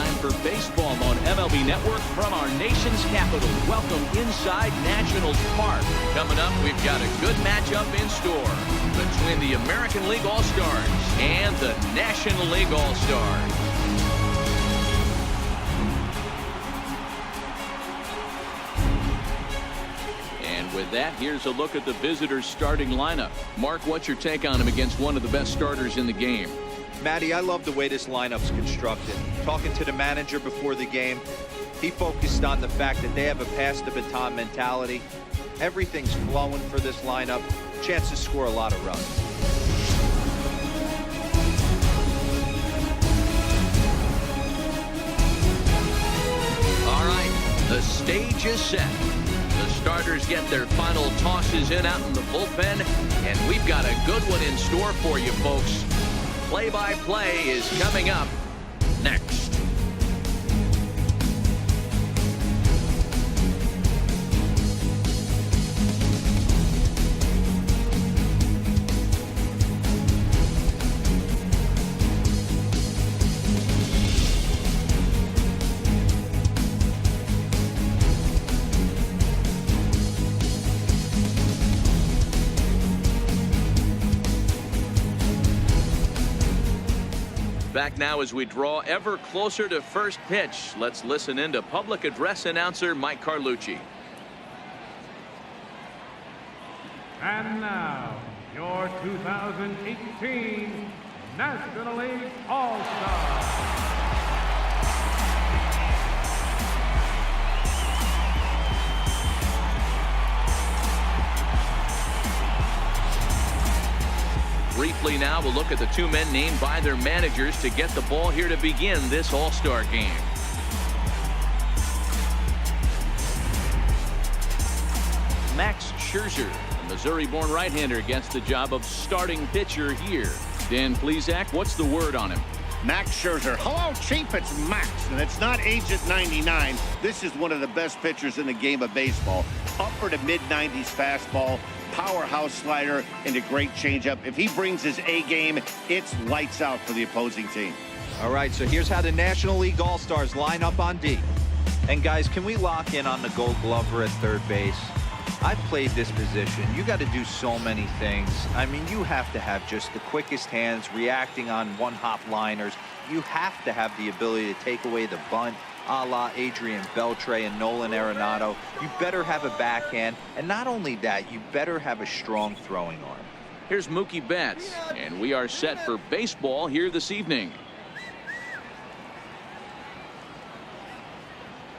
time for baseball on MLB Network from our nation's capital. Welcome inside Nationals Park. Coming up, we've got a good matchup in store between the American League All-Stars and the National League All-Stars. And with that, here's a look at the visitors' starting lineup. Mark, what's your take on him against one of the best starters in the game? Matty, I love the way this lineup's constructed. Talking to the manager before the game, he focused on the fact that they have a pass-the-baton mentality. Everything's flowing for this lineup. Chance to score a lot of runs. All right, the stage is set. The starters get their final tosses in out in the bullpen, and we've got a good one in store for you, folks. Play-by-play is coming up next. Back now as we draw ever closer to first pitch. Let's listen in to public address announcer Mike Carlucci. And now, your 2018 National League All-Stars. Briefly now, we'll look at the two men named by their managers to get the ball here to begin this All-Star game. Max Scherzer, a Missouri-born right-hander, gets the job of starting pitcher here. Dan Plesac, what's the word on him? Max Scherzer. Hello, cheap. It's Max, and it's not Agent 99. This is one of the best pitchers in the game of baseball. Upper to mid-90s fastball, powerhouse slider, and a great changeup. If he brings his A game, it's lights out for the opposing team. All right, so here's how the National League All-Stars line up on D. And guys, can we lock in on the Gold Glover at third base? I've played this position. You got to do so many things. I mean, you have to have just the quickest hands, reacting on one-hop liners. You have to have the ability to take away the bunt, a la Adrian Beltre and Nolan Arenado. You better have a backhand, and not only that, you better have a strong throwing arm. Here's Mookie Betts, and we are set for baseball here this evening.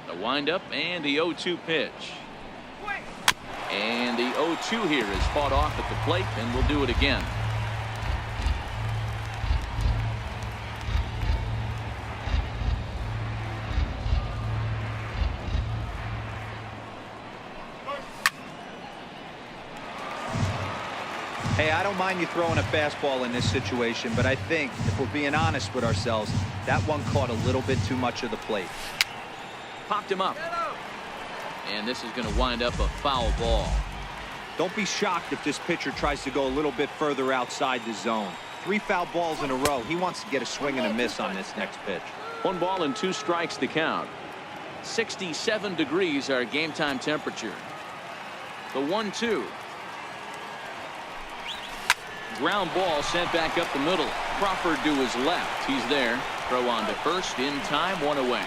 The windup and the 0-2 pitch. And the 0-2 here is fought off at the plate, and we'll do it again. Hey, I don't mind you throwing a fastball in this situation, but I think, if we're being honest with ourselves, that one caught a little bit too much of the plate. Popped him up. And this is going to wind up a foul ball. Don't be shocked if this pitcher tries to go a little bit further outside the zone. 3 foul balls in a row. He wants to get a swing and a miss on this next pitch. 1 ball and 2 strikes to count. 67 degrees our game time temperature. The 1-2. Ground ball sent back up the middle. Crawford to his left. He's there. Throw on to first in time. 1 away.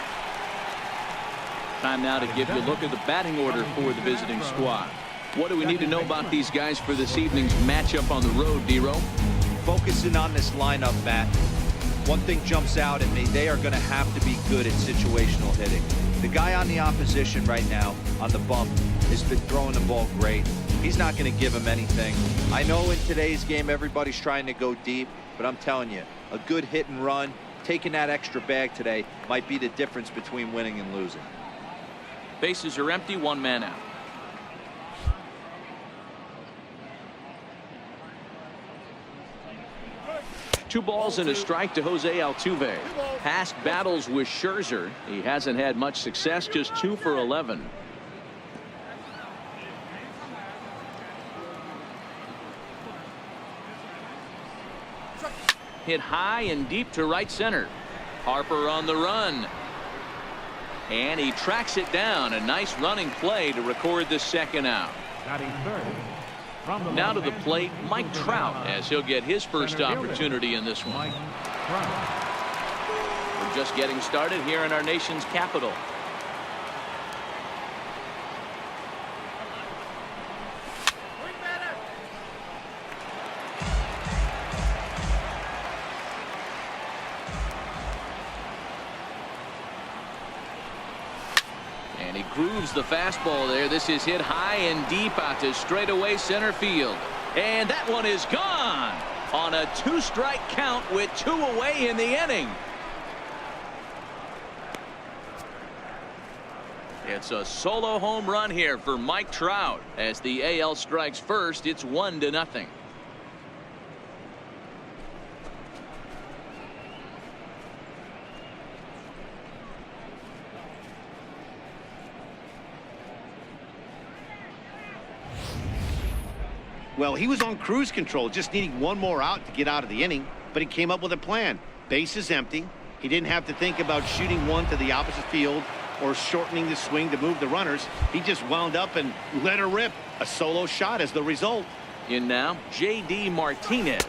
Time now to give you a look at the batting order for the visiting squad. What do we need to know about these guys for this evening's matchup on the road, D-Row? Focusing on this lineup, Matt. One thing jumps out at me. They are going to have to be good at situational hitting. The guy on the opposition right now on the bump has been throwing the ball great. He's not going to give him anything. I know in today's game everybody's trying to go deep, but I'm telling you, a good hit and run, taking that extra bag today might be the difference between winning and losing. Bases are empty, 1 man out. Two balls and a strike to Jose Altuve. Past battles with Scherzer. He hasn't had much success, just 2 for 11. Hit high and deep to right center. Harper on the run. And he tracks it down. A nice running play to record the second out. Batting third. From the Now to left the end, plate, Mike Trout, as he'll get his first center fielder, opportunity in this one. Mike Trout. We're just getting started here in our nation's capital. And he grooves the fastball there. This is hit high and deep out to straightaway center field. And that one is gone on a 2-strike count with 2 away in the inning. It's a solo home run here for Mike Trout. As the AL strikes first, it's 1-0. Well, he was on cruise control, just needing one more out to get out of the inning, but he came up with a plan. Bases empty. He didn't have to think about shooting one to the opposite field or shortening the swing to move the runners. He just wound up and let her rip. A solo shot as the result. In now, J.D. Martinez.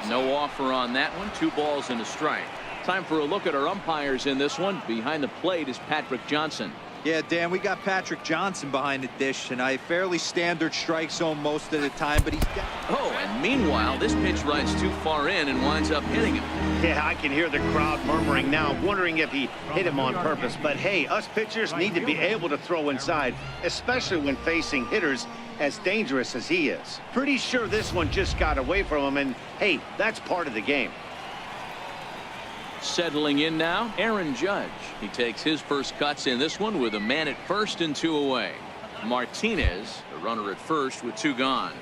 No offer on that one. 2 balls and a strike. Time for a look at our umpires in this one. Behind the plate is Patrick Johnson. Yeah, Dan, we got Patrick Johnson behind the dish tonight. Fairly standard strike zone most of the time, but he's got... Oh, and meanwhile, this pitch rides too far in and winds up hitting him. Yeah, I can hear the crowd murmuring now, wondering if he hit him on purpose. But hey, us pitchers need to be able to throw inside, especially when facing hitters as dangerous as he is. Pretty sure this one just got away from him, and hey, that's part of the game. Settling in now, Aaron Judge. He takes his first cuts in this one with a man at first and 2 away. Martinez, the runner at first with 2 gone.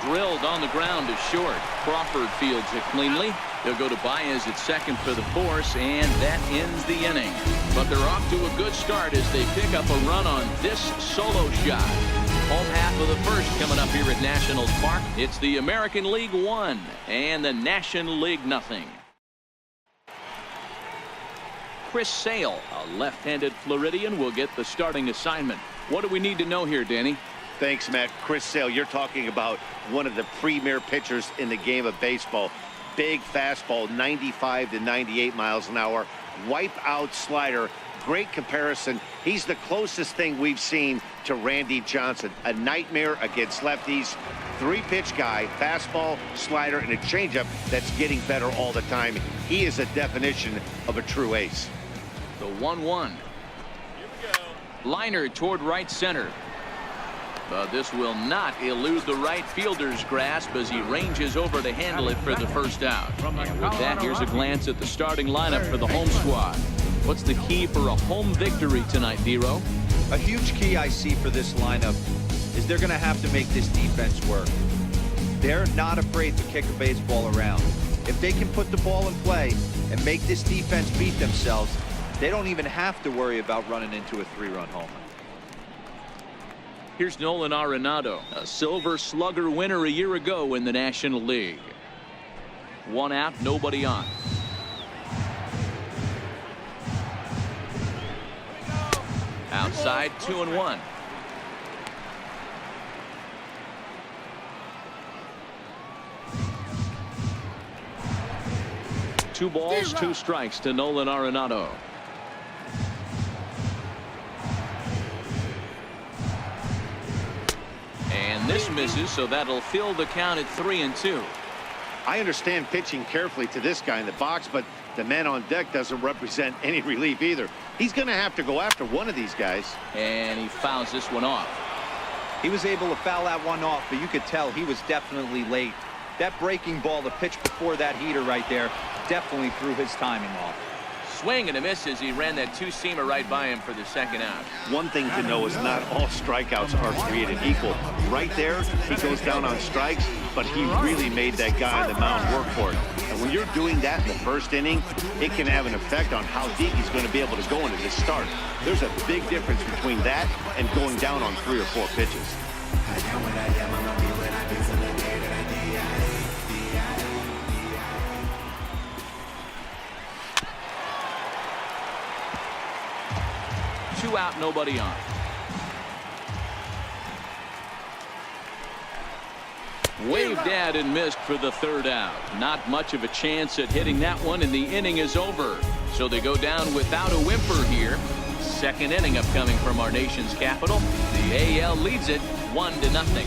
Drilled on the ground to short. Crawford fields it cleanly. He'll go to Baez at second for the force, and that ends the inning. But they're off to a good start as they pick up a run on this solo shot. Home half of the first coming up here at Nationals Park. It's the American League 1 and the National League 0. Chris Sale, a left-handed Floridian, will get the starting assignment. What do we need to know here, Danny? Thanks, Matt. Chris Sale, you're talking about one of the premier pitchers in the game of baseball. Big fastball, 95 to 98 miles an hour. Wipe out slider. Great comparison. He's the closest thing we've seen to Randy Johnson. A nightmare against lefties. 3-pitch guy, fastball, slider, and a changeup that's getting better all the time. He is a definition of a true ace. The 1-1. Liner toward right center. But this will not elude the right fielder's grasp as he ranges over to handle it for the first out. And with that, here's a glance at the starting lineup for the home squad. What's the key for a home victory tonight, Dero? A huge key I see for this lineup is they're going to have to make this defense work. They're not afraid to kick a baseball around. If they can put the ball in play and make this defense beat themselves, they don't even have to worry about running into a 3-run homer. Here's Nolan Arenado, a Silver Slugger winner a year ago in the National League. 1 out, nobody on. Outside, 2-1. Two balls, 2 strikes to Nolan Arenado. And this misses, so that'll fill the count at 3-2. I understand pitching carefully to this guy in the box, but the man on deck doesn't represent any relief either. He's going to have to go after one of these guys. And he fouls this one off. He was able to foul that one off, but you could tell he was definitely late. That breaking ball, the pitch before that heater right there, definitely threw his timing off. Swing and a miss as he ran that 2-seamer right by him for the second out. One thing to know is not all strikeouts are created equal. Right there, he goes down on strikes, but he really made that guy on the mound work for it. And when you're doing that in the first inning, it can have an effect on how deep he's going to be able to go into this start. There's a big difference between that and going down on 3 or 4 pitches. out, nobody on. Waved at and missed for the third out. Not much of a chance at hitting that one, and the inning is over. So they go down without a whimper here. Second inning upcoming from our nation's capital. The AL leads it 1-0.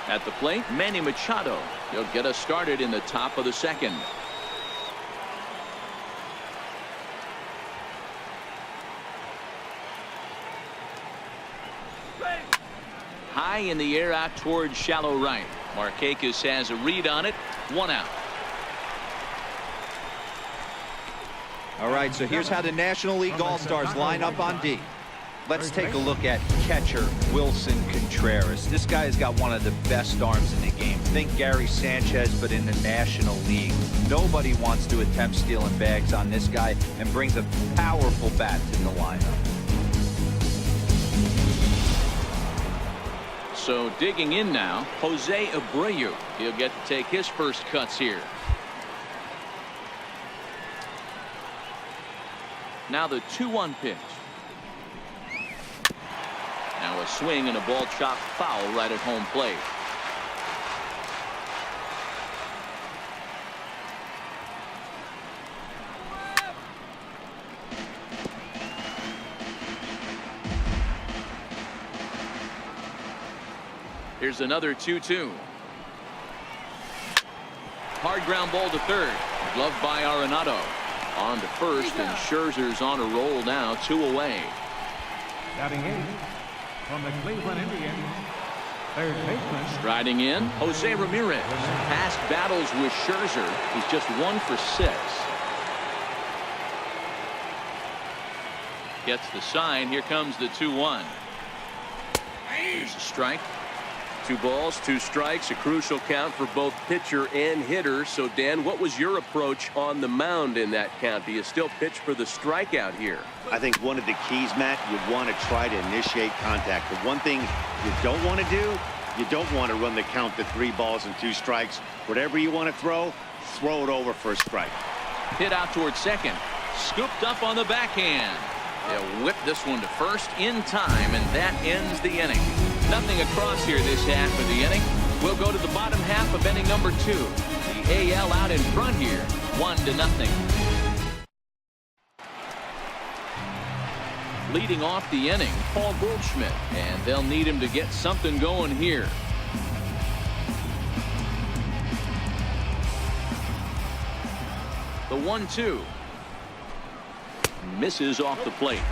At the plate, Manny Machado. He'll get us started in the top of the second. High in the air out towards shallow right. Markakis has a read on it. 1 out. All right, so here's how the National League All-Stars line up on D. Let's take a look at catcher Wilson Contreras. This guy has got one of the best arms in the game. Think Gary Sanchez, but in the National League. Nobody wants to attempt stealing bags on this guy, and brings a powerful bat to the lineup. So digging in now, Jose Abreu. He'll get to take his first cuts here. Now the 2-1 pitch. Now a swing and a ball chopped foul right at home plate. Here's another 2-2. Hard ground ball to third. Gloved by Arenado. On to first, and Scherzer's on a roll now, 2 away. Batting 8 from the Cleveland Indians, third baseman. Striding in, Jose Ramirez. Past battles with Scherzer. He's just 1 for 6. Gets the sign. Here comes the 2-1. Here's a strike. 2 balls, 2 strikes, a crucial count for both pitcher and hitter. So, Dan, what was your approach on the mound in that count? Do you still pitch for the strikeout here? I think one of the keys, Matt, you want to try to initiate contact. The one thing you don't want to do, you don't want to run the count to 3 balls and 2 strikes. Whatever you want to throw it over for a strike. Hit out towards second. Scooped up on the backhand. They'll whip this one to first in time, and that ends the inning. Nothing across here this half of the inning. We'll go to the bottom half of inning number 2. The AL out in front here, 1-0. Leading off the inning, Paul Goldschmidt, and they'll need him to get something going here. The 1-2. Misses off the plate.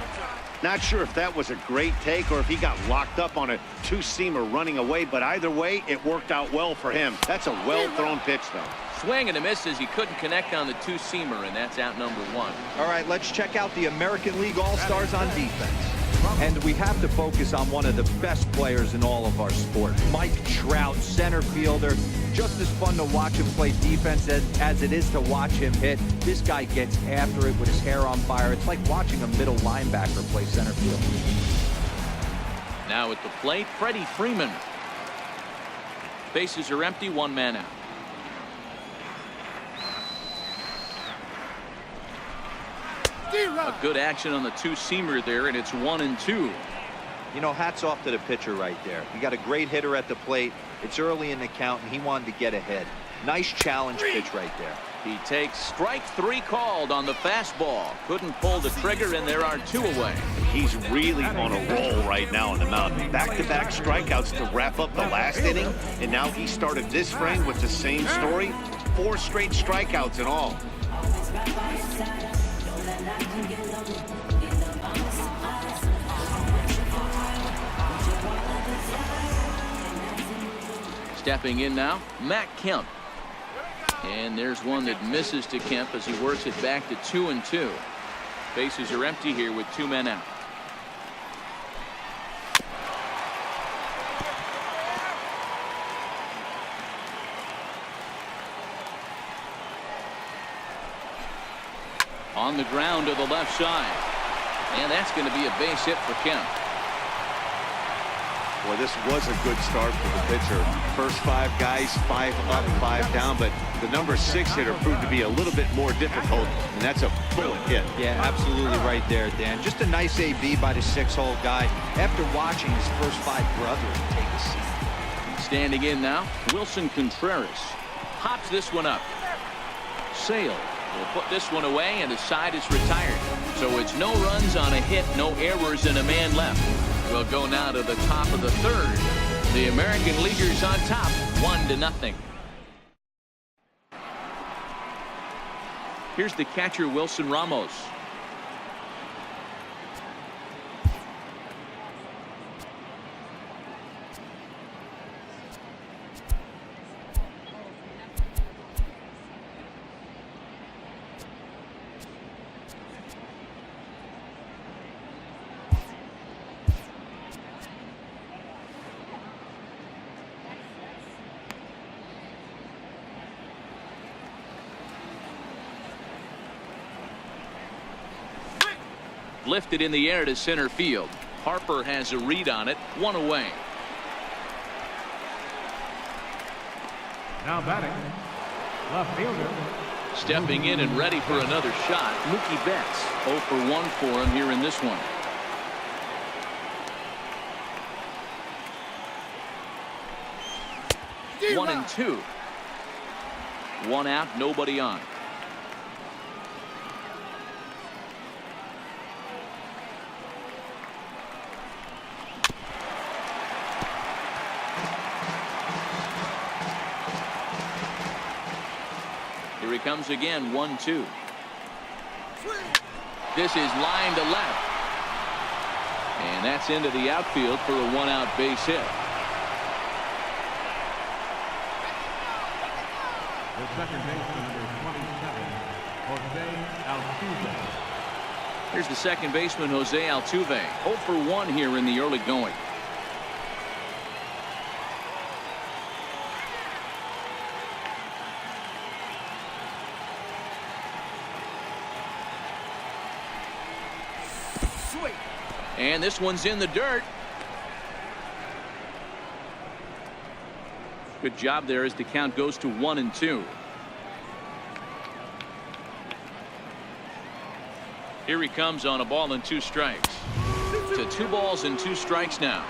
Not sure if that was a great take or if he got locked up on a 2-seamer running away, but either way, it worked out well for him. That's a well-thrown pitch, though. Swing and a miss as he couldn't connect on the 2-seamer, and that's out number 1. All right, let's check out the American League All-Stars on defense. And we have to focus on one of the best players in all of our sport. Mike Trout, center fielder. Just as fun to watch him play defense as it is to watch him hit. This guy gets after it with his hair on fire. It's like watching a middle linebacker play center field. Now at the plate, Freddie Freeman. Bases are empty, 1 man out. A good action on the 2-seamer there, and it's 1-2. You know, hats off to the pitcher right there. You got a great hitter at the plate. It's early in the count, and he wanted to get ahead. Nice challenge pitch right there. He takes strike 3 called on the fastball. Couldn't pull the trigger, and there are 2 away. He's really on a roll right now on the mound. Back-to-back strikeouts to wrap up the last inning, and now he started this frame with the same story. 4 straight strikeouts in all. Stepping in now, Matt Kemp. And there's one that misses to Kemp as he works it back to 2-2. Bases are empty here with 2 men out. On the ground to the left side. And that's going to be a base hit for Kemp. Well, this was a good start for the pitcher. First 5 guys, 5 up, 5 down, but the number 6 hitter proved to be a little bit more difficult, and that's a bullet hit. Yeah, absolutely right there, Dan. Just a nice AB by the 6-hole guy after watching his first 5 brothers take a seat. Standing in now, Wilson Contreras hops this one up. Sale will put this one away, and the side is retired. So it's no runs on a hit, no errors, and a man left. We'll go now to the top of the 3rd. The American Leaguers on top, 1-0. Here's the catcher, Wilson Ramos. Lifted in the air to center field. Harper has a read on it. 1 away. Now batting, left fielder. Stepping in and ready for another shot, Mookie Betts. 0 for 1 for him here in this one. One and 2. 1 out, nobody on. Here he comes again, 1-2. This is line to left. And that's into the outfield for a 1-out base hit. The second baseman, number 27, Jose Altuve. Here's the second baseman, Jose Altuve. 0 for 1 here in the early going. And this one's in the dirt. Good job there as the count goes to 1 and 2. Here he comes on a ball and 2 strikes. To 2 balls and 2 strikes now.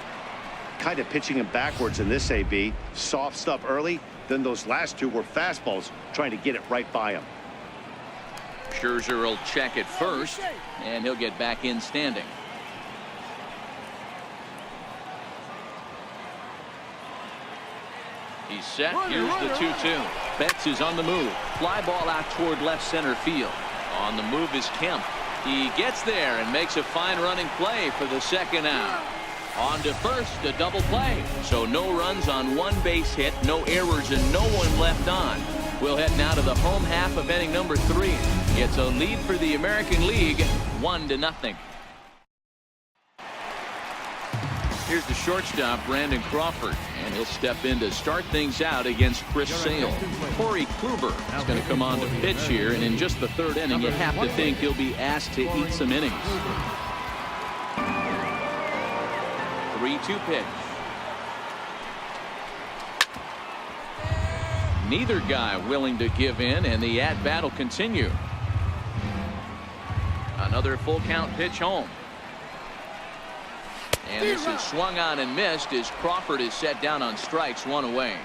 Kind of pitching him backwards in this AB. Soft stuff early, then those last 2 were fastballs, trying to get it right by him. Scherzer will check it first, and he'll get back in standing. He's set. Here's the 2-2. Betts is on the move. Fly ball out toward left center field. On the move is Kemp. He gets there and makes a fine running play for the 2nd out. On to first, a double play. So no runs on 1 base hit, no errors, and no one left on. We'll head now to the home half of inning number 3. It's a lead for the American League, 1-0. Here's the shortstop, Brandon Crawford, and he'll step in to start things out against Chris Sale. Corey Kluber is going to come on to pitch here, and in just the 3rd inning, you have to think he'll be asked to eat some innings. 3-2 pitch. Neither guy willing to give in, and the at-bat will continue. Another full count pitch home. And this is swung on and missed as Crawford is set down on strikes, 1 away.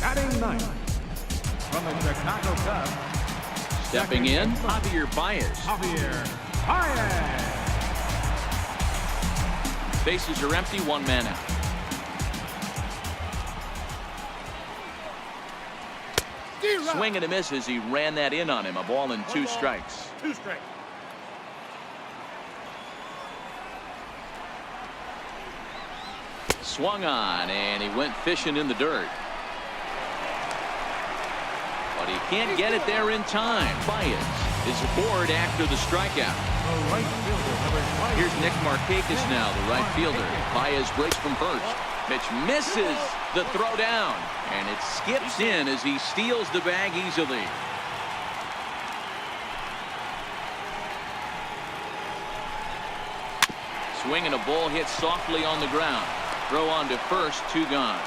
Batting 9th from the Chicago Cubs. Stepping in, Javier Baez. Javier Baez. Bases are empty, 1 man out. Swing and a miss as he ran that in on him. A ball and 2 strikes. 2 strikes. Swung on, and he went fishing in the dirt. But he can't get it there in time. Baez is aboard after the strikeout. The right fielder, number 20. Here's Nick Markakis now, the right fielder. Baez breaks from first. Pitch misses the throw down, and it skips in as he steals the bag easily. swing and a ball hit softly on the ground. Throw on to first, 2 gone.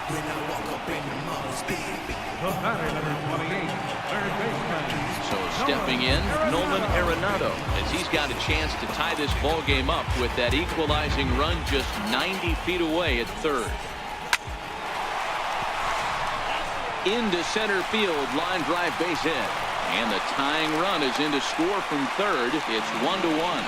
The batter, number 28, third baseman. So stepping in, Nolan Arenado, as he's got a chance to tie this ball game up with that equalizing run just 90 feet away at third. Into center field, line drive base hit. And the tying run is in to score from third. It's 1-1.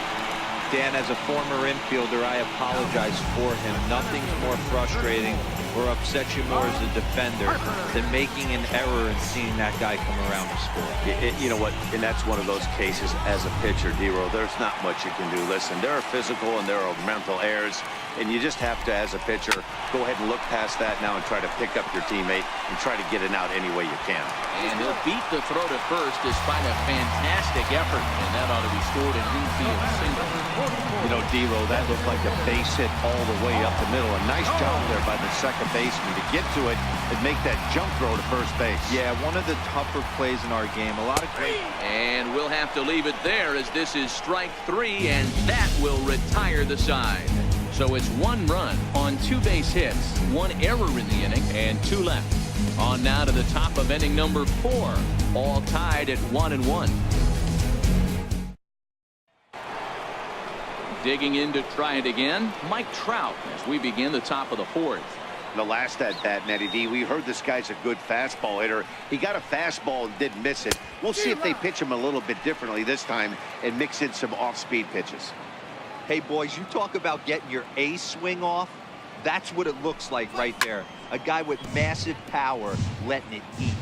Dan, as a former infielder, I apologize for him. Nothing's more frustrating or upsets you more as a defender than making an error and seeing that guy come around to score. You know what? And that's one of those cases as a pitcher, D-Roll. There's not much you can do. Listen, there are physical and there are mental errors, and you just have to, as a pitcher, go ahead and look past that now and try to pick up your teammate and try to get it out any way you can. And he'll beat the throw to first despite a fantastic effort, and that ought to be scored an infield single. You know, D-Roll, that looked like a base hit all the way up the middle. A nice job there by the second baseman to get to it and make that jump throw to first base. Yeah, one of the tougher plays in our game. A lot of great. And we'll have to leave it there as this is strike 3, and that will retire the side. So it's 1 run on 2 base hits, 1 error in the inning, and 2 left. On now to the top of inning number 4, all tied at 1-1. Digging in to try it again, Mike Trout, as we begin the top of the 4th. The last at bat, Natty D, we heard this guy's a good fastball hitter. He got a fastball and didn't miss it. We'll see if they pitch him a little bit differently this time and mix in some off-speed pitches. Hey, boys, you talk about getting your A swing off. That's what it looks like right there. A guy with massive power letting it eat.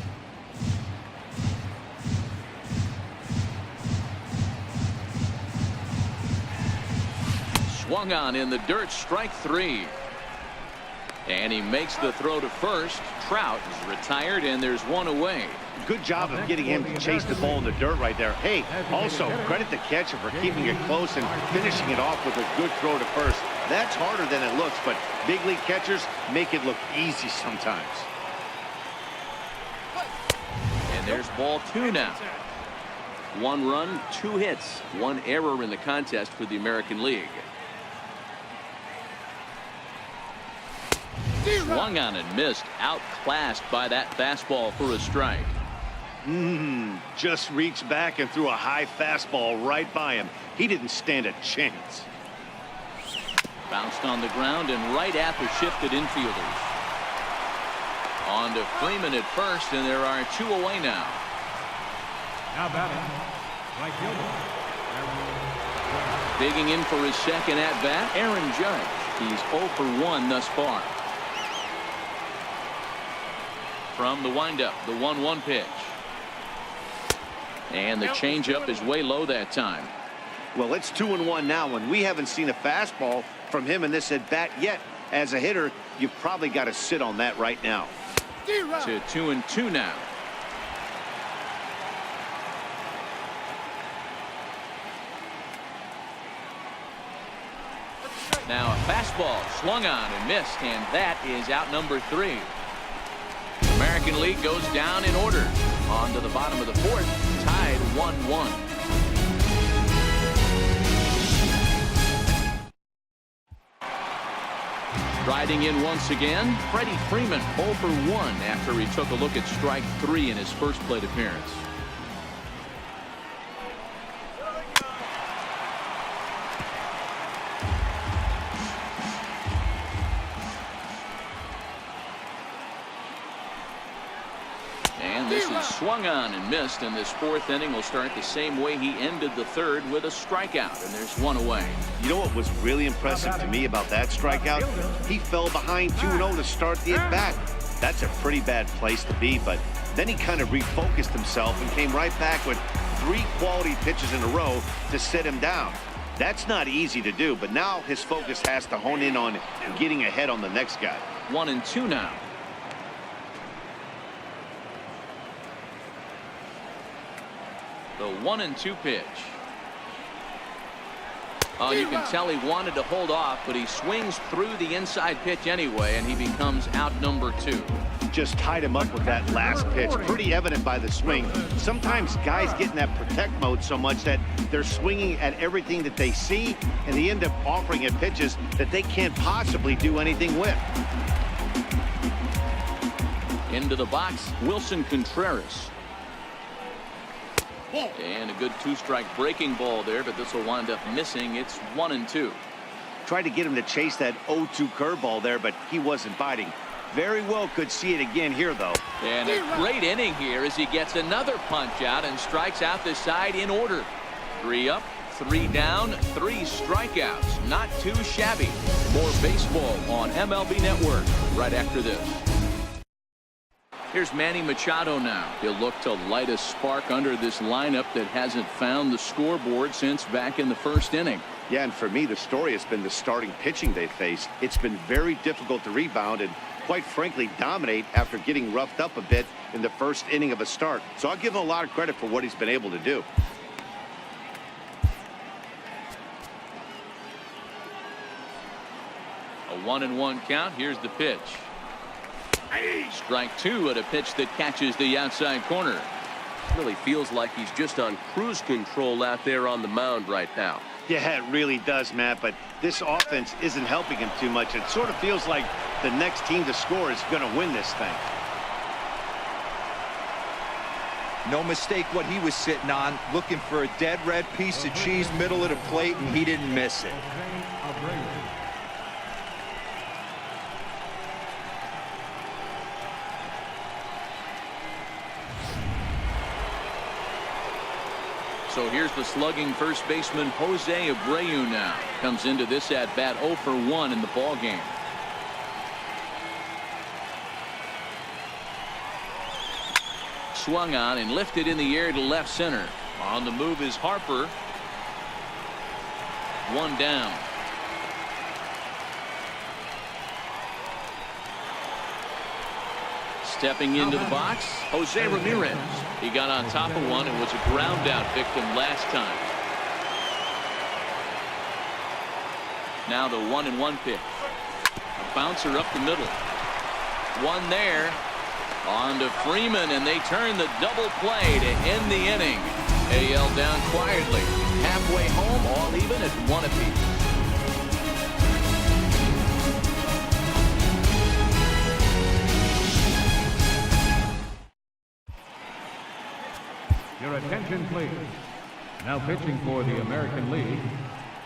Swung on in the dirt, strike 3. And he makes the throw to first. Trout is retired, and there's 1 away. Good job of getting him to chase the ball in the dirt right there. Hey, also credit the catcher for keeping it close and finishing it off with a good throw to first. That's harder than it looks, but big league catchers make it look easy sometimes. And there's ball 2 now. 1 run, 2 hits, 1 error in the contest for the American League. Swung on and missed, outclassed by that fastball for a strike. Just reached back and threw a high fastball right by him. He didn't stand a chance. Bounced on the ground and right at the shifted infielders. On to Freeman at first, and there are 2 away now. Now batting, right fielder. Digging in for his second at-bat, Aaron Judge. He's 0 for 1 thus far. From the windup, the 1-1 pitch. And the changeup is way low that time. Well, it's 2-1 now, and we haven't seen a fastball from him in this at-bat yet. As a hitter, you've probably got to sit on that right now. To 2-2 now. Now a fastball swung on and missed, and that is out number 3. American League goes down in order. On to the bottom of the 4th, tied 1-1. Riding in once again, Freddie Freeman 0 for 1 after he took a look at strike 3 in his first plate appearance. This is swung on and missed, and this 4th inning will start the same way he ended the 3rd with a strikeout, and there's 1 away. You know what was really impressive to me about that strikeout? He fell behind 2-0 to start the at-bat. That's a pretty bad place to be, but then he kind of refocused himself and came right back with 3 quality pitches in a row to sit him down. That's not easy to do, but now his focus has to hone in on getting ahead on the next guy. 1-2 now. The 1-2 pitch. Oh, you can tell he wanted to hold off, but he swings through the inside pitch anyway, and he becomes out number 2. Just tied him up with that last pitch. Pretty evident by the swing. Sometimes guys get in that protect mode so much that they're swinging at everything that they see, and they end up offering at pitches that they can't possibly do anything with. Into the box, Wilson Contreras. And a good 2-strike breaking ball there, but this will wind up missing. It's 1-2. Tried to get him to chase that 0-2 curveball there, but he wasn't biting. Very well could see it again here, though. And a great inning here as he gets another punch out and strikes out the side in order. 3 up, 3 down, 3 strikeouts. Not too shabby. More baseball on MLB Network right after this. Here's Manny Machado now. He'll look to light a spark under this lineup that hasn't found the scoreboard since back in the first inning. Yeah, and for me, the story has been the starting pitching they faced. It's been very difficult to rebound and, quite frankly, dominate after getting roughed up a bit in the first inning of a start. So I'll give him a lot of credit for what he's been able to do. A 1-1 count. Here's the pitch. Strike 2 at a pitch that catches the outside corner. Really feels like he's just on cruise control out there on the mound right now. Yeah, it really does, Matt, but this offense isn't helping him too much. It sort of feels like the next team to score is going to win this thing. No mistake what he was sitting on, looking for a dead red piece of cheese middle of the plate, and he didn't miss it. So here's the slugging first baseman Jose Abreu now. Comes into this at bat 0 for 1 in the ball game. Swung on and lifted in the air to left center. On the move is Harper. 1 down. Stepping into the box, Jose Ramirez. He got on top of one and was a ground out victim last time. Now the 1-1 pitch. A bouncer up the middle. One there. On to Freeman, and they turn the double play to end the inning. AL down quietly. Halfway home, all even at 1 apiece. Your attention, please. Now pitching for the American League,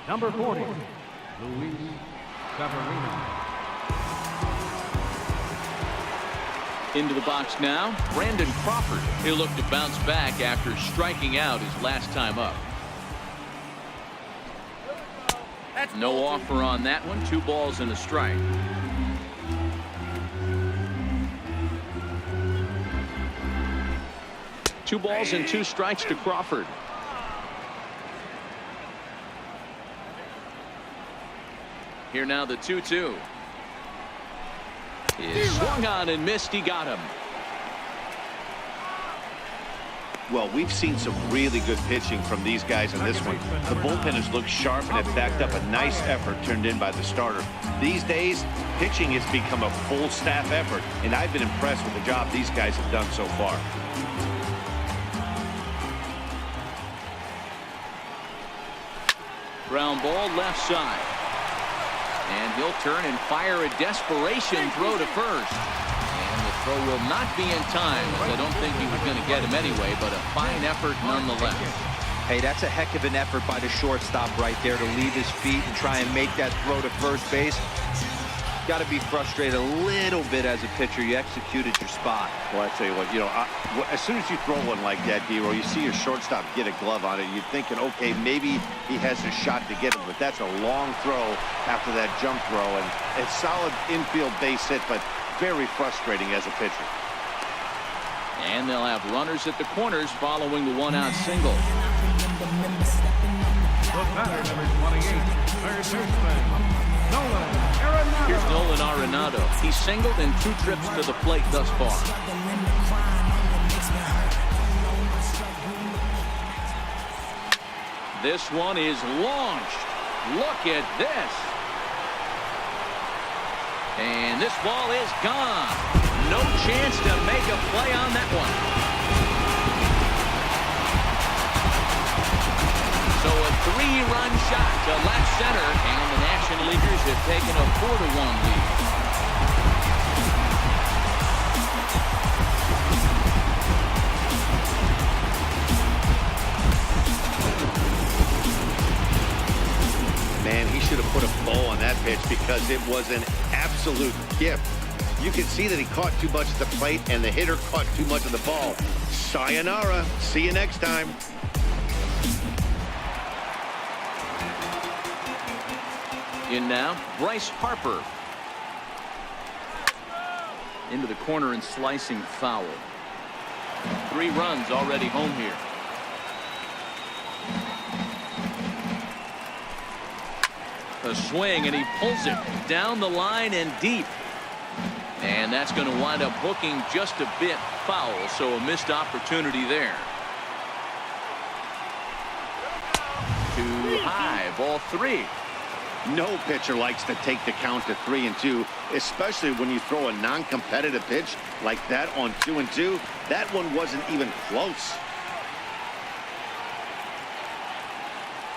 number 40, Luis Severino. Into the box now, Brandon Crawford. He'll look to bounce back after striking out his last time up. No offer on that one. 2 balls and a strike. Two balls and 2 strikes to Crawford. Here now the 2-2. Is swung on and missed. He got him. Well, we've seen some really good pitching from these guys in this one. The bullpen has looked sharp and have backed up a nice effort turned in by the starter. These days, pitching has become a full staff effort, and I've been impressed with the job these guys have done so far. Ground ball left side. And he'll turn and fire a desperation throw to first. And the throw will not be in time, as I don't think he was going to get him anyway, but a fine effort nonetheless. Hey, that's a heck of an effort by the shortstop right there to leave his feet and try and make that throw to first base. Got to be frustrated a little bit as a pitcher. You executed your spot. Well, I tell you what, as soon as you throw one like that, D-Roll, you see your shortstop get a glove on it. You're thinking, okay, maybe he has a shot to get it, but that's a long throw after that jump throw, and a solid infield base hit, but very frustrating as a pitcher. And they'll have runners at the corners following the 1-out single. The batter, number 28, third baseman, Nolan Arenado. Here's Nolan Arenado. He's singled in 2 trips to the plate thus far. This one is launched. Look at this. And this ball is gone. No chance to make a play on that one. So a 3-run shot to left center, and the National Leaguers have taken a 4-1 lead. Man, he should have put a bow on that pitch because it was an absolute gift. You can see that he caught too much at the plate and the hitter caught too much of the ball. Sayonara. See you next time. In now, Bryce Harper. Into the corner and slicing foul. 3 runs already home here. A swing, and he pulls it down the line and deep. And that's going to wind up hooking just a bit foul, so a missed opportunity there. Too high, ball 3. No pitcher likes to take the count to 3-2, especially when you throw a non-competitive pitch like that on 2-2. That one wasn't even close.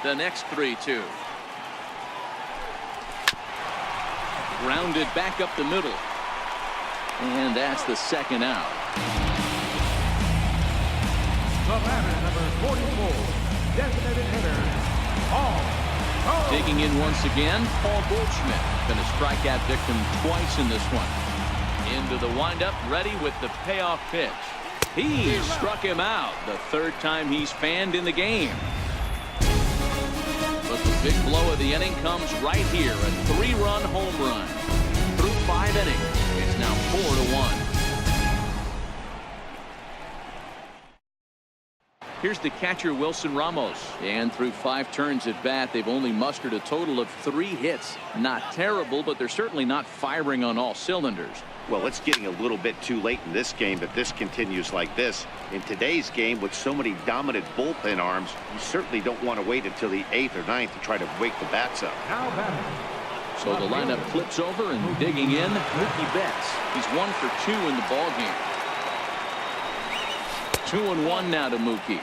The next 3-2. Grounded back up the middle. And that's the second out. The batter, number 44, designated hitter, Paul. Digging in once again, Paul Goldschmidt. Going to strike out victim twice in this one. Into the windup, ready with the payoff pitch. He struck him out. The 3rd time he's fanned in the game. But the big blow of the inning comes right here. A 3-run home run. Through 5 innings, it's now 4-1. Here's the catcher, Wilson Ramos. And through 5 turns at bat, they've only mustered a total of 3 hits. Not terrible, but they're certainly not firing on all cylinders. Well, it's getting a little bit too late in this game if this continues like this. In today's game, with so many dominant bullpen arms, you certainly don't want to wait until the 8th or 9th to try to wake the bats up. Now batting. So the lineup flips over, and digging in, Mookie Betts. He's 1 for 2 in the ballgame. 2-1 now to Mookie.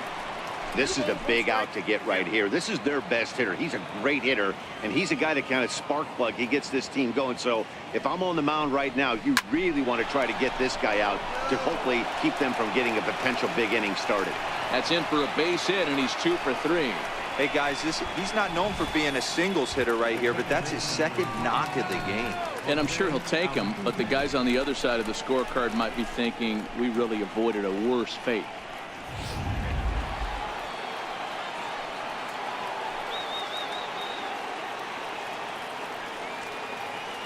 This is a big out to get right here. This is their best hitter. He's a great hitter, and he's a guy that kind of spark plug. He gets this team going. So if I'm on the mound right now, you really want to try to get this guy out to hopefully keep them from getting a potential big inning started. That's in for a base hit, and he's 2 for 3. Hey, guys, he's not known for being a singles hitter right here, but that's his 2nd knock of the game. And I'm sure he'll take him, but the guys on the other side of the scorecard might be thinking we really avoided a worse fate.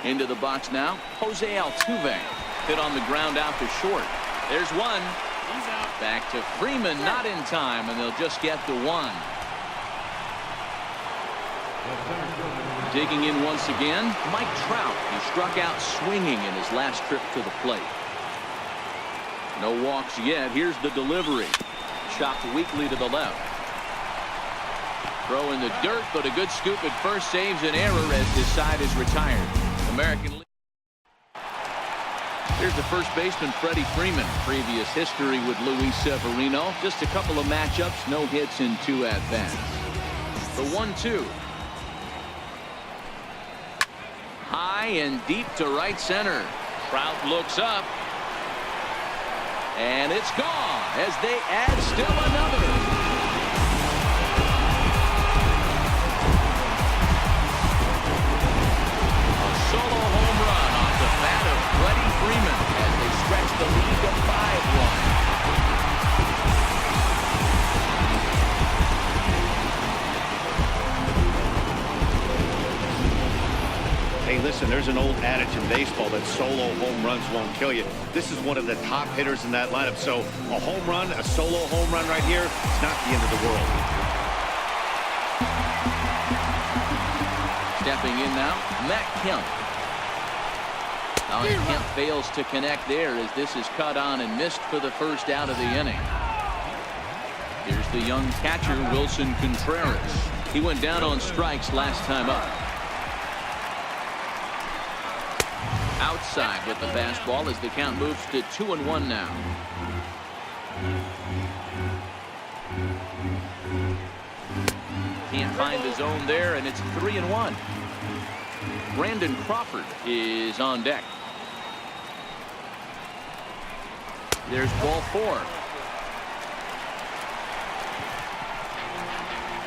Into the box now, Jose Altuve. Hit on the ground out to short. There's one. He's out. Back to Freeman, not in time, and they'll just get the 1. Digging in once again, Mike Trout. He struck out swinging in his last trip to the plate. No walks yet. Here's the delivery. Chopped weakly to the left. Throw in the dirt, but a good scoop at first saves an error as his side is retired. American League. Here's the first baseman, Freddie Freeman. Previous history with Luis Severino. Just a couple of matchups, no hits in 2 at-bats. The 1-2. High and deep to right center. Trout looks up. And it's gone as they add still another. Solo home run off the bat of Freddie Freeman as they stretch the lead to 5-1. Hey, listen, there's an old adage in baseball that solo home runs won't kill you. This is one of the top hitters in that lineup. So a home run, a solo home run right here, it's not the end of the world. Stepping in now, Matt Kemp. And Kemp fails to connect there as this is cut on and missed for the first out of the inning. Here's the young catcher, Wilson Contreras. He went down on strikes last time up. Outside with the fastball as the count moves to 2-1 now. Can't find the zone there, and it's 3-1. Brandon Crawford is on deck. There's ball 4.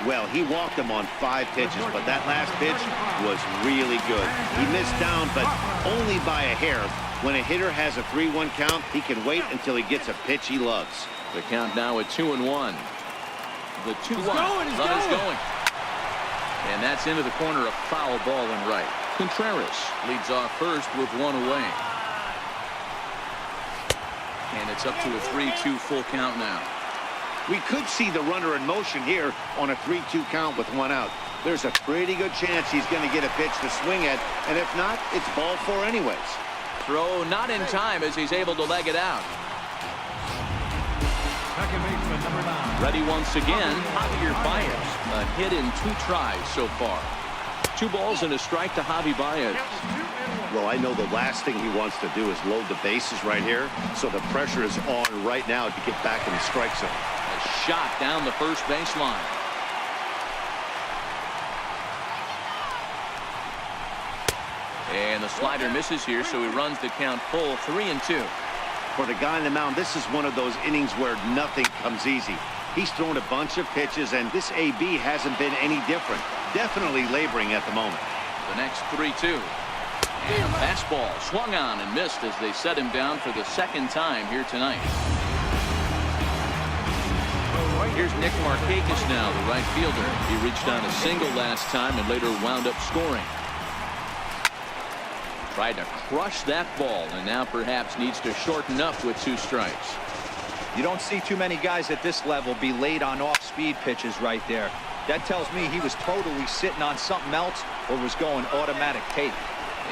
Well, he walked him on 5 pitches, but that last pitch was really good. He missed down, but only by a hair. When a hitter has a 3-1 count, he can wait until he gets a pitch he loves. The count now at 2-1. The 2-1. Run is going. And that's into the corner, a foul ball and right. Contreras leads off first with 1 away. And it's up to a 3-2 full count now. We could see the runner in motion here on a 3-2 count with 1 out. There's a pretty good chance he's going to get a pitch to swing at, and if not, it's ball 4 anyways. Throw not in time as he's able to leg it out. Second baseman, number 9. Ready once again, Javier Baez. A hit in 2 tries so far. 2 balls and a strike to Javi Baez. Well, I know the last thing he wants to do is load the bases right here, so the pressure is on right now to get back in the strike zone. A shot down the first baseline. And the slider misses here, so he runs the count full, 3-2. For the guy on the mound, this is one of those innings where nothing comes easy. He's thrown a bunch of pitches, and this AB hasn't been any different. Definitely laboring at the moment. The next 3-2. And a fastball swung on and missed as they set him down for the 2nd time here tonight. Here's Nick Markakis now, the right fielder. He reached on a single last time and later wound up scoring. Tried to crush that ball and now perhaps needs to shorten up with 2 strikes. You don't see too many guys at this level be late on off-speed pitches right there. That tells me he was totally sitting on something else or was going automatic tape.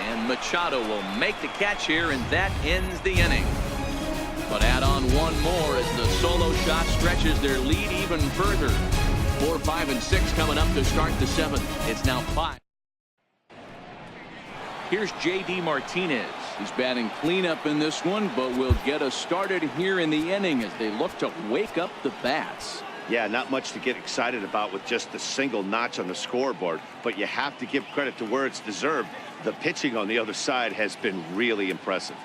And Machado will make the catch here, and that ends the inning. But add on 1 more as the solo shot stretches their lead even further. 4, 5, and 6 coming up to start the 7th. It's now 5. Here's J.D. Martinez. He's batting cleanup in this one, but will get us started here in the inning as they look to wake up the bats. Yeah, not much to get excited about with just a single notch on the scoreboard, but you have to give credit to where it's deserved. The pitching on the other side has been really impressive.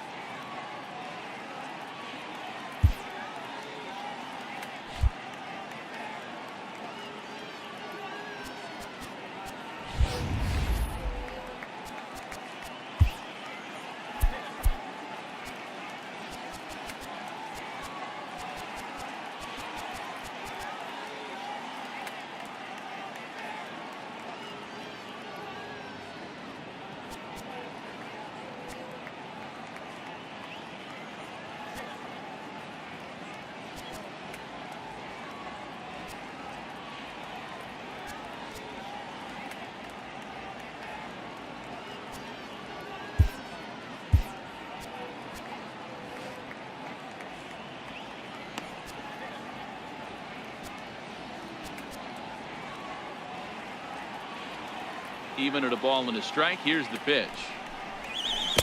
Even at a ball and a strike. Here's the pitch.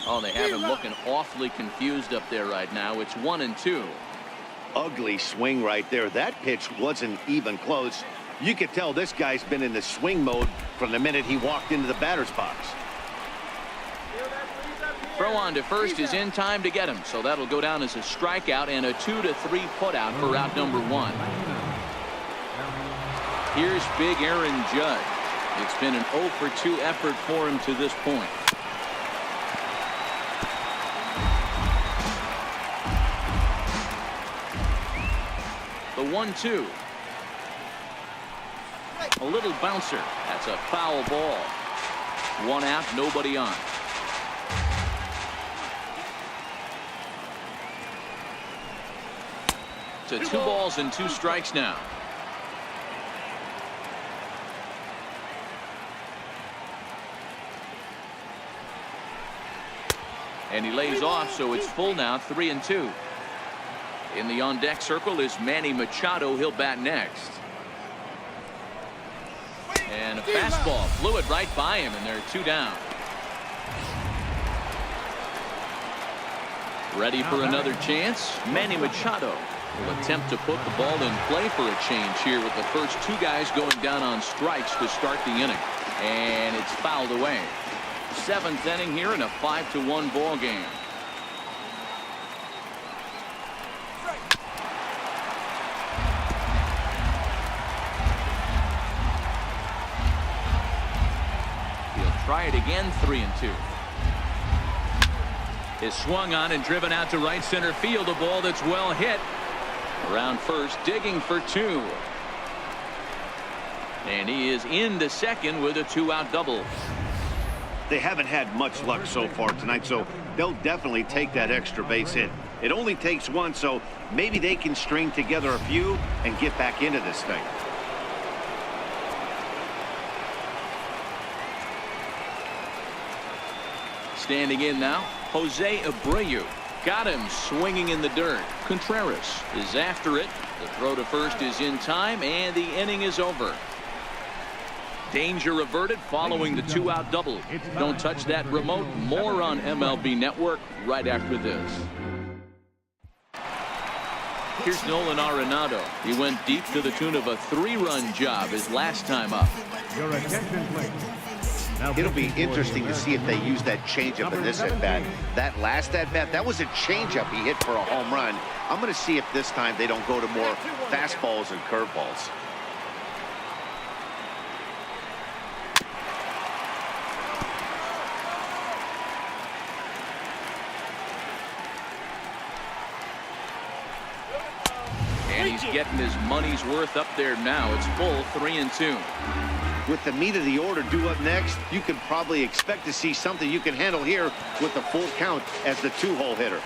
Oh, they have him looking awfully confused up there right now. It's 1-2. Ugly swing right there. That pitch wasn't even close. You could tell this guy's been in the swing mode from the minute he walked into the batter's box. Throw on to first is in time to get him, so that'll go down as a strikeout and a 2-3 putout for out number 1. Here's big Aaron Judge. It's been an 0-for-2 effort for him to this point. The 1-2. A little bouncer. That's a foul ball. 1 out, nobody on. To 2 balls and 2 strikes now. And he lays off, so it's full now, 3-2. In the on-deck circle is Manny Machado. He'll bat next. And a fastball flew it right by him, and there are 2 down. Ready for another chance. Manny Machado will attempt to put the ball in play for a change here with the first 2 guys going down on strikes to start the inning. And it's fouled away. 7th inning here in a 5-1 ball game. He'll try it again. 3-2. Is swung on and driven out to right center field. A ball that's well hit. Around first, digging for 2. And he is into second with a 2-out double. They haven't had much luck so far tonight, so they'll definitely take that extra base hit. It only takes 1, so maybe they can string together a few and get back into this thing. Standing in now, Jose Abreu. Got him swinging in the dirt. Contreras is after it. The throw to first is in time, and the inning is over. Danger averted following the 2-out double. Don't touch that remote. More on MLB Network right after this. Here's Nolan Arenado. He went deep to the tune of a 3-run job his last time up. Your attention, please. It'll be interesting to see if they use that changeup in this at-bat. That last at-bat, that was a changeup he hit for a home run. I'm going to see if this time they don't go to more fastballs and curveballs. And he's getting his money's worth up there now. It's full 3-2. With the meat of the order due up next, you can probably expect to see something you can handle here with the full count as the 2-hole hitter.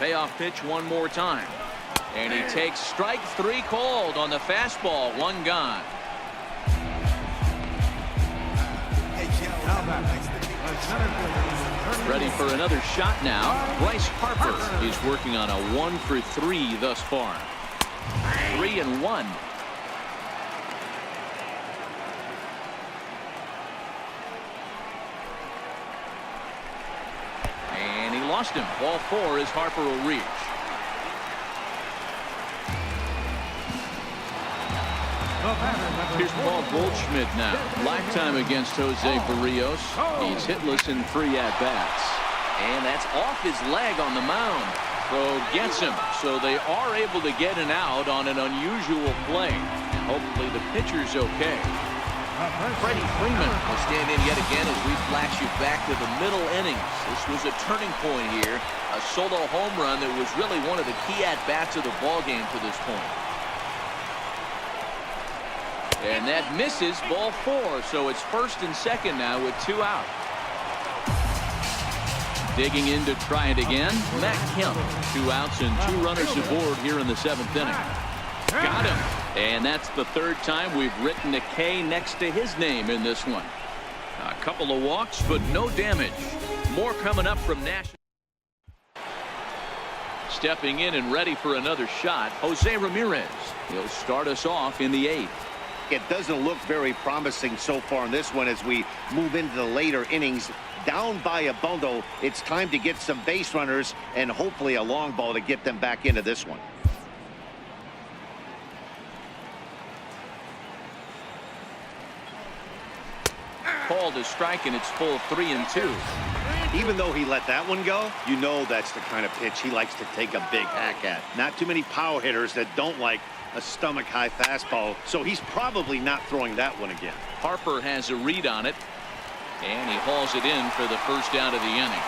Payoff pitch one more time. And he takes strike 3 called on the fastball. 1 gone. Ready for another shot now. Bryce Harper is working on a 1 for 3 thus far. 3-1. And he lost him. Ball 4 as Harper will reach. Here's Paul Goldschmidt now. Lifetime against Jose Barrios. He's hitless in 3 at-bats. And that's off his leg on the mound. So gets him. So they are able to get an out on an unusual play. And hopefully the pitcher's okay. Freddie Freeman will stand in yet again as we flash you back to the middle innings. This was a turning point here. A solo home run that was really one of the key at-bats of the ballgame to this point. And that misses. Ball 4. So it's first and second now with 2 out. Digging in to try it again. Matt Kemp. 2 outs and 2 runners aboard here in the 7th inning. Got him. And that's the 3rd time we've written a K next to his name in this one. A couple of walks, but no damage. More coming up from National. Stepping in and ready for another shot, Jose Ramirez. He'll start us off in the 8th. It doesn't look very promising so far in this one as we move into the later innings. Down by a bundle, it's time to get some base runners and hopefully a long ball to get them back into this one. Called a strike, and it's full 3-2. Even though he let that one go, you know that's the kind of pitch he likes to take a big hack at. Not too many power hitters that don't like a stomach-high fastball, so he's probably not throwing that one again. Harper has a read on it, and he hauls it in for the first out of the inning.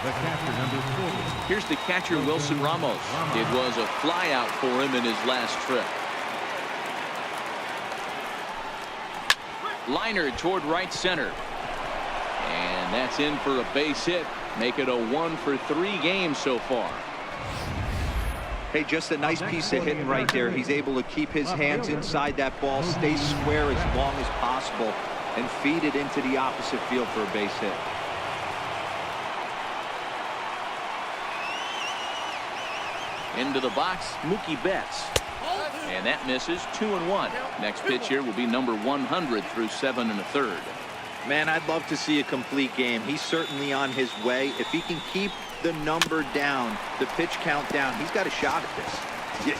The catcher, number 40. Here's the catcher, Wilson Ramos. It was a flyout for him in his last trip. Liner toward right center. And that's in for a base hit. Make it a 1 for 3 game so far. Hey, just a nice piece of hitting right there. He's able to keep his hands inside that ball, stay square as long as possible, and feed it into the opposite field for a base hit. Into the box, Mookie Betts. And that misses 2-1. Next pitch here will be number 100 through 7 1/3. Man, I'd love to see a complete game. He's certainly on his way. If he can keep the number down, the pitch count down, he's got a shot at this.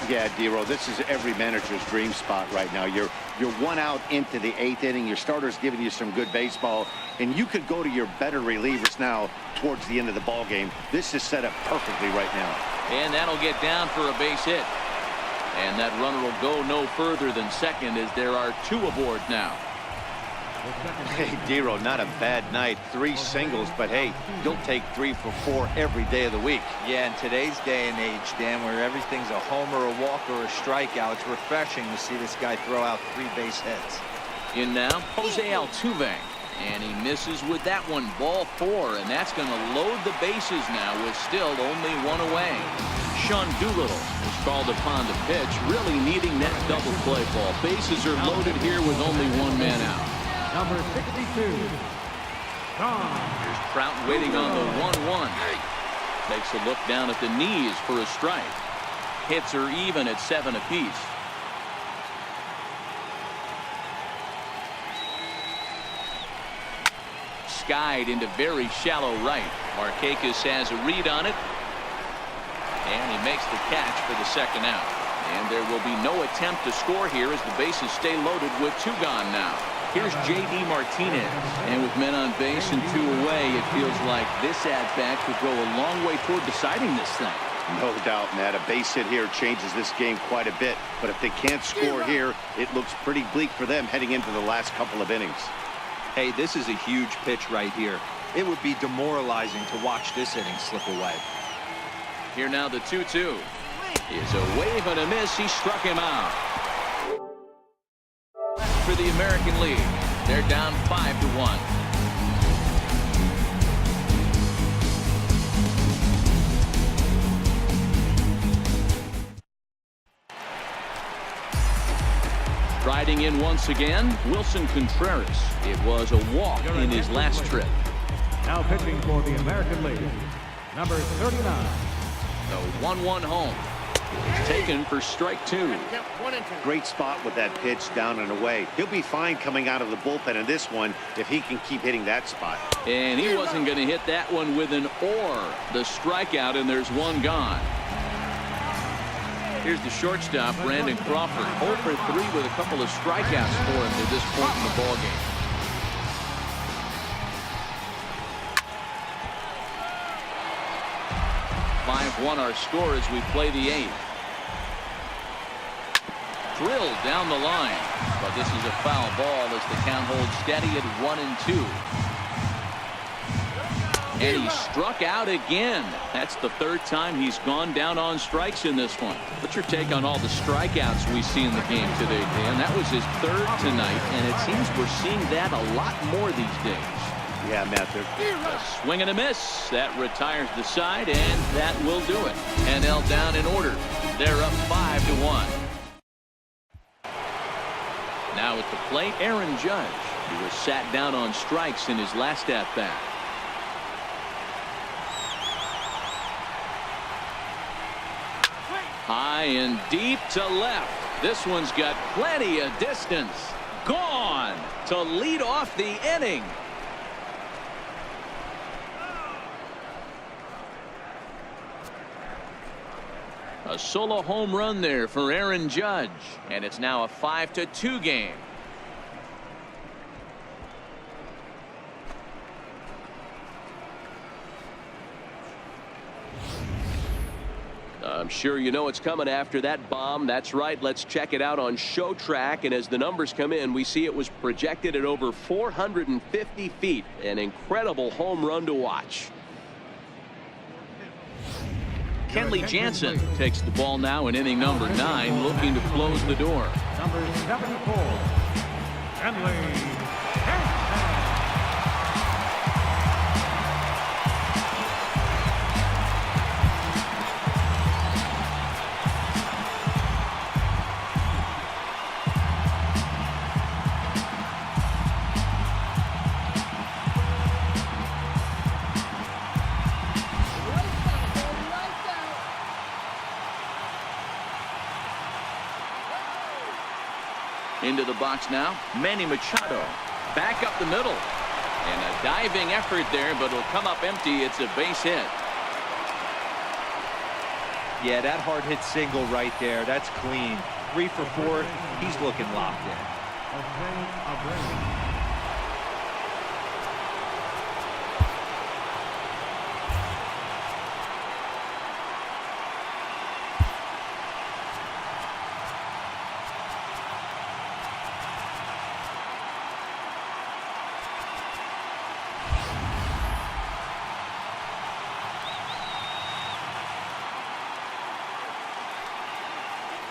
Yeah, Dero, this is every manager's dream spot right now. You're 1 out into the 8th inning. Your starter's giving you some good baseball, and you could go to your better relievers now towards the end of the ball game. This is set up perfectly right now. And that'll get down for a base hit. And that runner will go no further than second as there are 2 aboard now. Hey, Dero, not a bad night. 3 singles, but hey, you'll take 3 for 4 every day of the week. Yeah, in today's day and age, Dan, where everything's a homer, a walk, or a strikeout, it's refreshing to see this guy throw out 3 base hits. In now, Jose Altuve. And he misses with that one. Ball 4, and that's going to load the bases now with still only 1 away. Sean Doolittle is called upon to pitch, really needing that double play ball. Bases are loaded here with only 1 man out. Number 62, Sean. Here's Trout waiting on the 1-1. Takes a look down at the knees for a strike. Hits are even at 7 apiece. Skied into very shallow right. Markakis has a read on it. And he makes the catch for the 2nd out. And there will be no attempt to score here as the bases stay loaded with 2 gone now. Here's J.D. Martinez. And with men on base and 2 away, it feels like this at-bat could go a long way toward deciding this thing. No doubt, Matt. A base hit here changes this game quite a bit. But if they can't score here, it looks pretty bleak for them heading into the last couple of innings. Hey, this is a huge pitch right here. It would be demoralizing to watch this inning slip away. Here now the 2-2. Is a wave and a miss. He struck him out. For the American League, they're down 5-1. Riding in once again, Wilson Contreras. It was a walk in his last trip. Now pitching for the American League, number 39. The 1-1 home. It's taken for strike 2. Great spot with that pitch down and away. He'll be fine coming out of the bullpen in this one if he can keep hitting that spot. And he wasn't going to hit that one with an or. The strikeout, and there's 1 gone. Here's the shortstop, Brandon Crawford. 0 for 3 with a couple of strikeouts for him to this point in the ballgame. Won our score as we play the 8th. Drilled down the line, but this is a foul ball as the count holds steady at 1-2. And he struck out again. That's the 3rd time he's gone down on strikes in this one. What's your take on all the strikeouts we see in the game today, Dan? That was his 3rd tonight, and it seems we're seeing that a lot more these days. Yeah, Matt. A swing and a miss. That retires the side, and that will do it. NL down in order. They're up 5-1. Now at the plate, Aaron Judge. He was sat down on strikes in his last at-bat. High and deep to left. This one's got plenty of distance. Gone to lead off the inning. A solo home run there for Aaron Judge, and it's now a 5-2 game. I'm sure you know what's coming after that bomb. That's right. Let's check it out on Show Track. And as the numbers come in, we see it was projected at over 450 feet. An incredible home run to watch. Kenley Jansen takes the ball now in inning number 9, looking to close the door. Number 74, Kenley Jansen. Into the box now, Manny Machado. Back up the middle. And a diving effort there, but it'll come up empty. It's a base hit. Yeah, that hard hit single right there. That's clean. 3 for 4. He's looking locked in.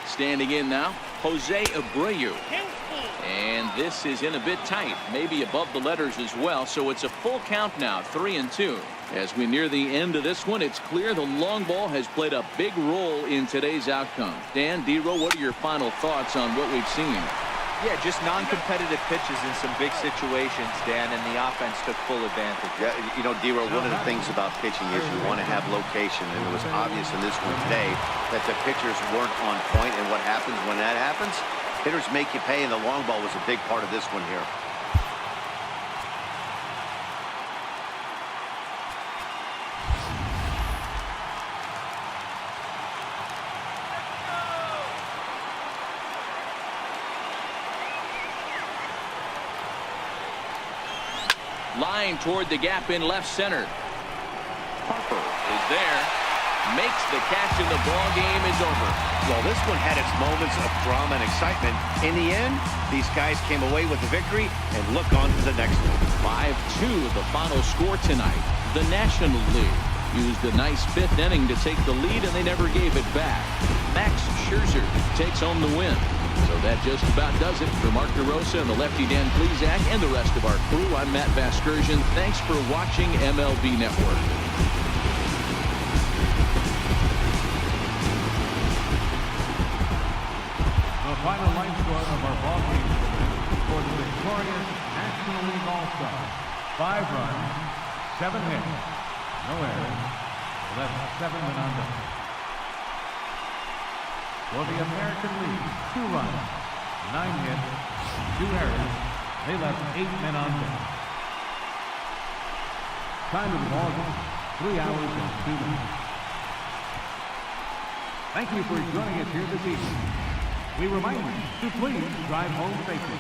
Standing in now, Jose Abreu. And this is in a bit tight, maybe above the letters as well, so it's a full count now, 3-2. As we near the end of this one, it's clear the long ball has played a big role in today's outcome. Dan, D-Row, what are your final thoughts on what we've seen? Yeah, just non-competitive pitches in some big situations, Dan, and the offense took full advantage. Yeah, you know, D-Row, one of the things about pitching is you want to have location, and it was obvious in this one today that the pitchers weren't on point, and what happens when that happens? Hitters make you pay, and the long ball was a big part of this one here. Line toward the gap in left center. Harper is there. Makes the catch, and the ball game is over. Well, this one had its moments of drama and excitement. In the end, these guys came away with the victory and look on to the next one. 5-2 the final score tonight. The National League used a nice 5th inning to take the lead, and they never gave it back. Max Scherzer takes home the win. So that just about does it for Mark DeRosa and the lefty Dan Plesac and the rest of our crew. I'm Matt Vasgersian. Thanks for watching MLB Network. The final line score of our ball game for the victorious National League All-Stars. 5 runs, 7 hits, no errors, left 7 men on base. For the American League, 2 runs, 9 hits, 2 errors. They left 8 men on base. Time of the ball game, 3 hours and 2 minutes. Thank you for joining us here this evening. We remind you to please drive home safely.